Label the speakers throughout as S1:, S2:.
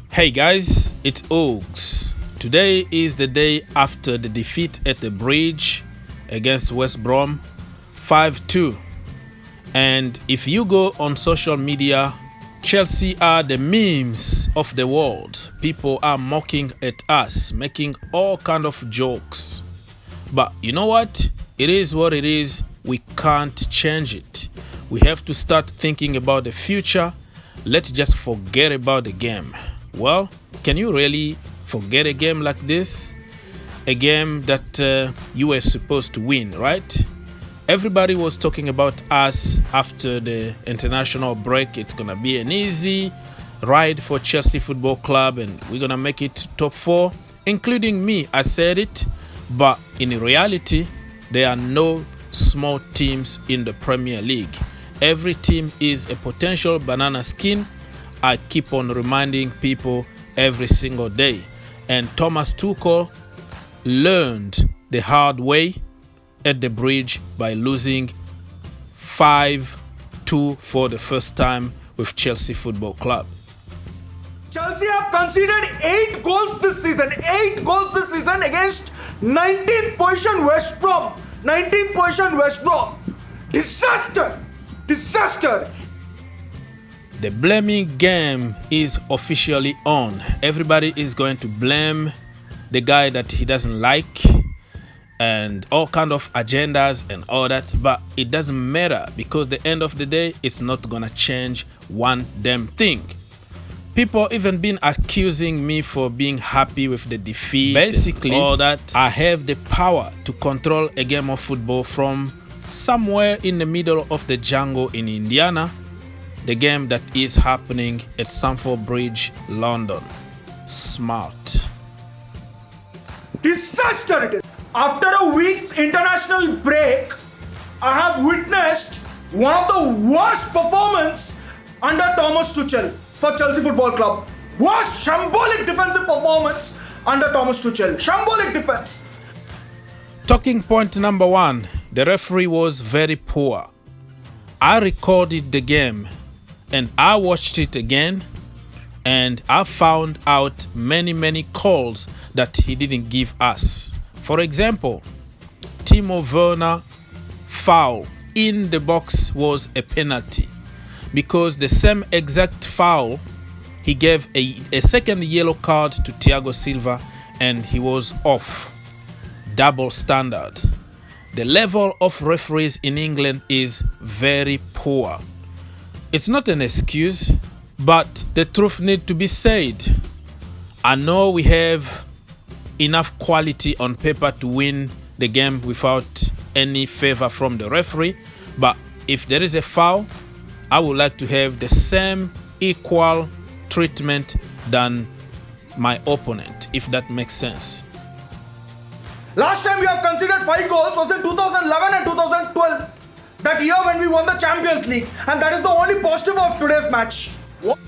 S1: Hey guys, it's Oaks. Today is the day after the defeat at the bridge against West Brom 5-2. And if you go on social media, Chelsea are the memes of the world. People are mocking at us, making all kind of jokes. But you know what? It is what it is. We can't change it. We have to start thinking about the future. Let's just forget about the game. Well, can you really forget a game like this? A game that you were supposed to win, right? Everybody was talking about us after the international break. It's gonna be an easy ride for Chelsea Football Club and we're gonna make it top 4, including me. I said it, but in reality, there are no small teams in the Premier League. Every team is a potential banana skin. I keep on reminding people every single day. And Thomas Tuchel learned the hard way at the bridge by losing 5-2 for the first time with Chelsea Football Club.
S2: Chelsea have conceded 8 goals this season. 8 goals this season against 19th position West Brom. 19th position West Brom. Disaster! Disaster!
S1: The blaming game is officially on. Everybody is going to blame the guy that he doesn't like and all kind of agendas and all that, but it doesn't matter because at the end of the day, it's not gonna change one damn thing. People even been accusing me for being happy with the defeat. Basically, all that. I have the power to control a game of football from somewhere in the middle of the jungle in Indiana. The game that is happening at Stamford Bridge, London. Smart.
S2: Disaster it is. After a week's international break, I have witnessed one of the worst performances under Thomas Tuchel for Chelsea Football Club. Worst shambolic defensive performance under Thomas Tuchel. Shambolic defense.
S1: Talking point number 1, the referee was very poor. I recorded the game and I watched it again and I found out many calls that he didn't give us. For example, Timo Werner foul in the box was a penalty because the same exact foul he gave a second yellow card to Thiago Silva and he was off. Double standard. The level of referees in England is very poor. It's not an excuse, but the truth needs to be said. I know we have enough quality on paper to win the game without any favor from the referee, but if there is a foul, I would like to have the same equal treatment than my opponent, if that makes sense.
S2: Last time we have considered 5 goals was in 2011 and 2012. That year when we won the Champions League. And that is the only positive of today's match. What?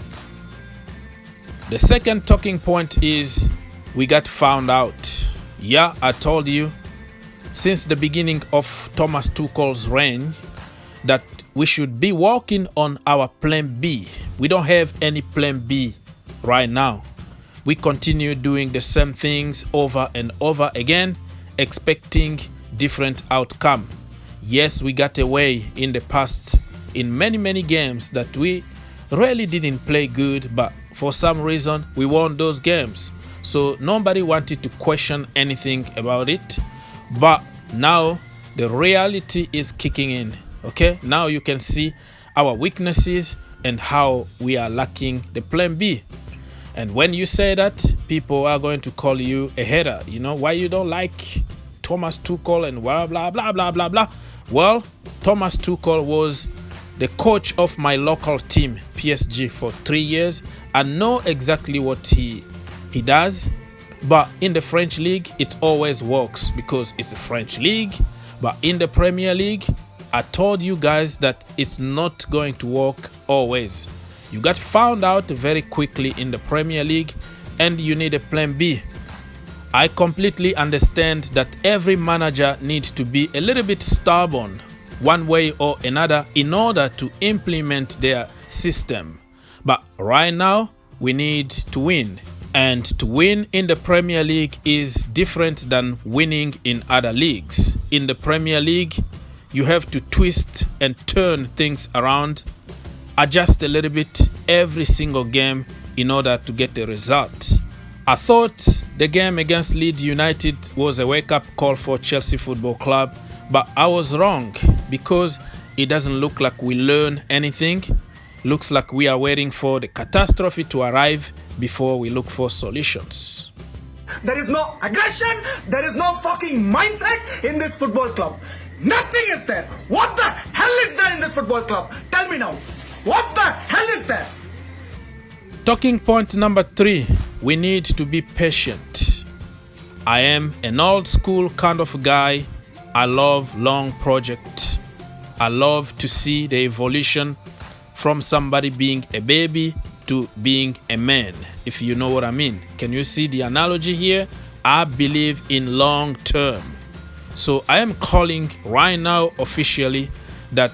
S1: The second talking point is we got found out. Yeah, I told you since the beginning of Thomas Tuchel's reign that we should be working on our plan B. We don't have any plan B right now. We continue doing the same things over and over again, expecting different outcome. Yes, we got away in the past in many games that we really didn't play good, but for some reason we won those games. So nobody wanted to question anything about it. But now the reality is kicking in. Okay, now you can see our weaknesses and how we are lacking the plan B. And when you say that, people are going to call you a hater. You know, why you don't like Thomas Tuchel and blah blah. Well, Thomas Tuchel was the coach of my local team, PSG, for 3 years. I know exactly what he does, but in the French league, it always works because it's the French league. But in the Premier League, I told you guys that it's not going to work always. You got found out very quickly in the Premier League and you need a plan B. I completely understand that every manager needs to be a little bit stubborn one way or another in order to implement their system. But right now, we need to win. And to win in the Premier League is different than winning in other leagues. In the Premier League, you have to twist and turn things around, adjust a little bit every single game in order to get a result. I thought the game against Leeds United was a wake-up call for Chelsea Football Club, but I was wrong because it doesn't look like we learn anything. Looks like we are waiting for the catastrophe to arrive before we look for solutions.
S2: There is no aggression, there is no fucking mindset in this football club. Nothing is there. What the hell is there in this football club? Tell me now. What the hell is there?
S1: Talking point number 3, we need to be patient. I am an old school kind of guy. I love long projects. I love to see the evolution from somebody being a baby to being a man, if you know what I mean. Can you see the analogy here? I believe in long term. So I am calling right now officially that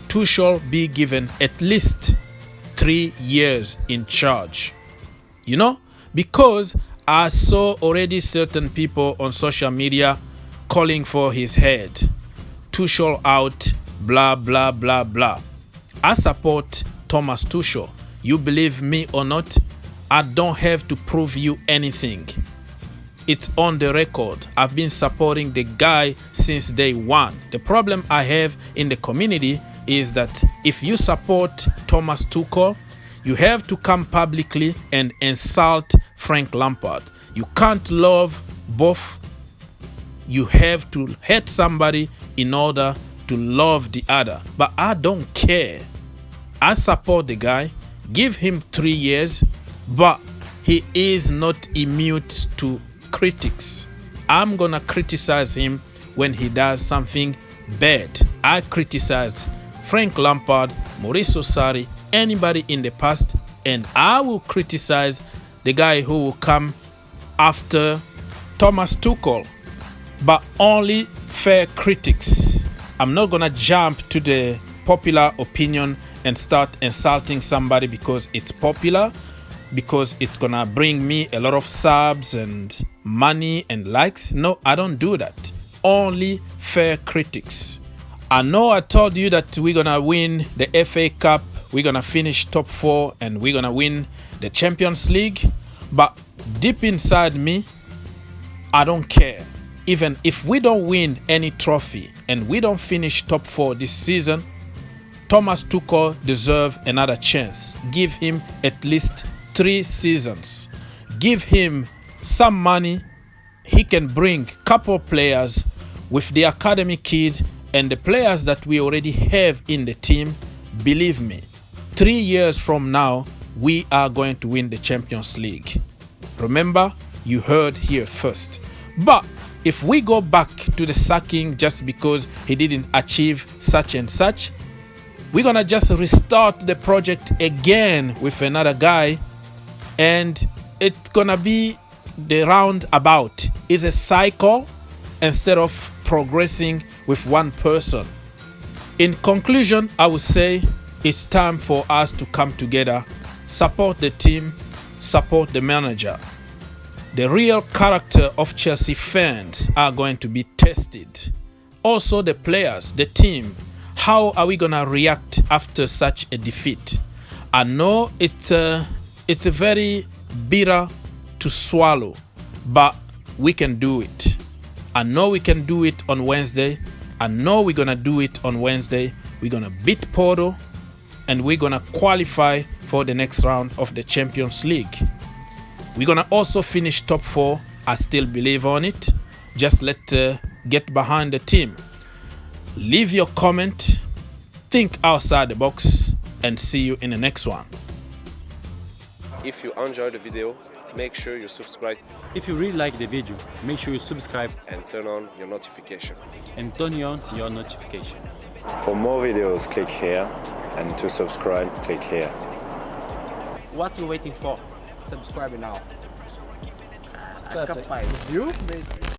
S1: Tuchel be given at least 3 years in charge. You know, because I saw already certain people on social media calling for his head. Tuchel out, blah, blah, blah, blah. I support Thomas Tuchel. You believe me or not, I don't have to prove you anything. It's on the record. I've been supporting the guy since day one. The problem I have in the community is that if you support Thomas Tuchel, you have to come publicly and insult Frank Lampard. You can't love both. You have to hate somebody in order to love the other. But I don't care. I support the guy. Give him 3 years, but he is not immune to critics. I'm gonna criticize him when he does something bad. I criticized Frank Lampard, Mauricio Sarri, anybody in the past, and I will criticize the guy who will come after Thomas Tuchel, but only fair critics. I'm not gonna jump to the popular opinion and start insulting somebody because it's popular, because it's gonna bring me a lot of subs and money and likes. No, I don't do that. Only fair critics. I know I told you that we're gonna win the FA Cup, we're gonna finish top 4, and we're gonna win the Champions League, but deep inside me, I don't care. Even if we don't win any trophy and we don't finish top 4 this season, Thomas Tuchel deserves another chance. Give him at least 3 seasons. Give him some money. He can bring couple players with the academy kid and the players that we already have in the team. Believe me, 3 years from now, we are going to win the Champions League. Remember, you heard here first. But if we go back to the sacking just because he didn't achieve such and such, we're gonna just restart the project again with another guy, and it's gonna be the roundabout. It's a cycle instead of progressing with one person. In conclusion, I would say it's time for us to come together, support the team, support the manager. The real character of Chelsea fans are going to be tested. Also the players, the team. How are we gonna react after such a defeat? I know it's a very bitter to swallow, but we can do it. I know we can do it on Wednesday. I know we're gonna do it on Wednesday. We're gonna beat Porto, and we're gonna qualify for the next round of the Champions League. We're gonna also finish top 4. I still believe on it. Just get behind the team. Leave your comment, think outside the box, and see you in the next one.
S3: If you enjoyed the video, make sure you subscribe
S4: If you really like the video, make sure you subscribe
S3: and turn on your notification.
S4: and turn on your notification.
S5: For more videos, click here, and to subscribe, click here.
S4: What are you waiting for?
S6: Subscribe now.
S4: Perfect.
S6: Viu?